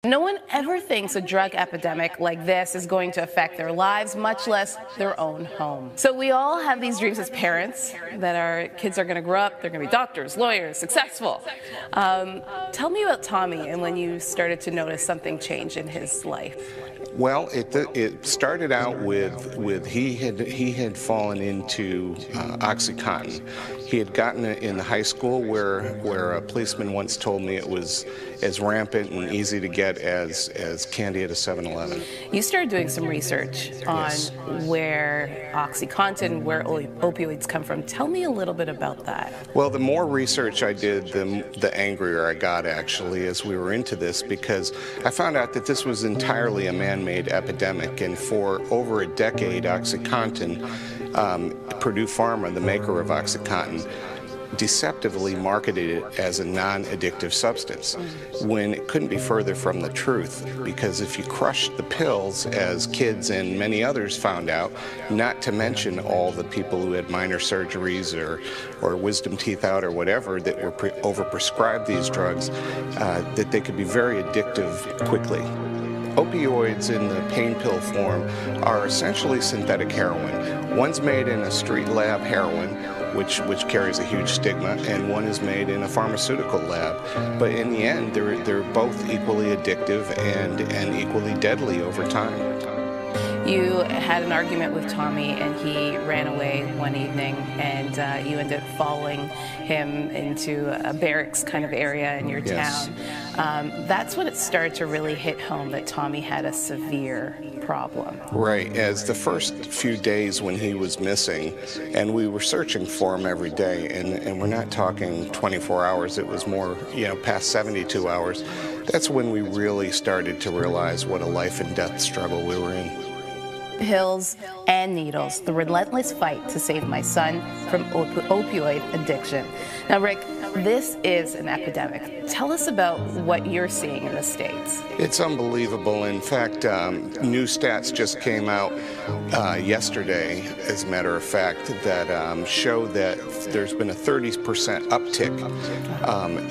No one ever thinks a drug epidemic like this is going to affect their lives, much less their own home. So we all have these dreams as parents that our kids are going to grow up, they're going to be doctors, lawyers, successful. Tell me about Tommy and when you started to notice something change in his life. Well, it started out with he had fallen into OxyContin. He had gotten it in the high school where a policeman once told me it was as rampant and easy to get as candy at a 7-Eleven. You started doing some research on where OxyContin, where opioids come from. Tell me a little bit about that. Well, the more research I did, the angrier I got actually as we were into this, because I found out that this was entirely a man-made epidemic, and for over a decade, OxyContin, Purdue Pharma, the maker of OxyContin, deceptively marketed it as a non-addictive substance when it couldn't be further from the truth, because if you crushed the pills, as kids and many others found out, not to mention all the people who had minor surgeries or wisdom teeth out or whatever that were overprescribed these drugs, that they could be very addictive quickly. Opioids in the pain pill form are essentially synthetic heroin. One's made in a street lab heroin, which carries a huge stigma, and one is made in a pharmaceutical lab. But in the end, they're both equally addictive and equally deadly over time. You had an argument with Tommy and he ran away one evening, and you ended up following him into a barracks kind of area in your town. That's when it started to really hit home that Tommy had a severe problem. Right. As the first few days when he was missing, and we were searching for him every day, and we're not talking 24 hours, it was more, past 72 hours, that's when we really started to realize what a life and death struggle we were in. Pills and needles, the relentless fight to save my son from opioid addiction. Now, Rick, this is an epidemic. Tell us about what you're seeing in the States. It's unbelievable. In fact, new stats just came out yesterday, as a matter of fact, that show that there's been a 30% uptick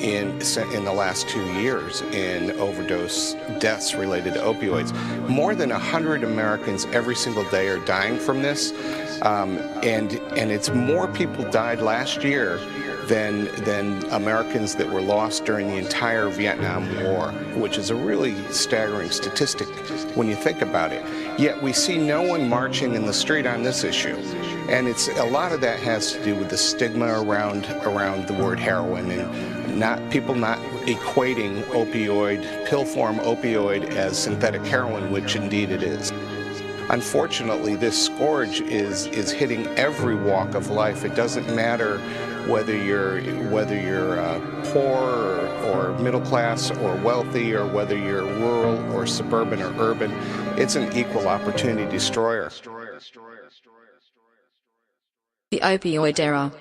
in the last 2 years in overdose deaths related to opioids. More than 100 Americans every single day are dying from this, and it's more people died last year than Americans that were lost during the entire Vietnam War, which is a really staggering statistic when you think about it. Yet we see no one marching in the street on this issue. And a lot of that has to do with the stigma around the word heroin, and people not equating pill form opioid as synthetic heroin, which indeed it is. Unfortunately, this scourge is hitting every walk of life. It doesn't matter whether you're poor or middle class or wealthy, or whether you're rural or suburban or urban. It's an equal opportunity destroyer. The Opioid Era.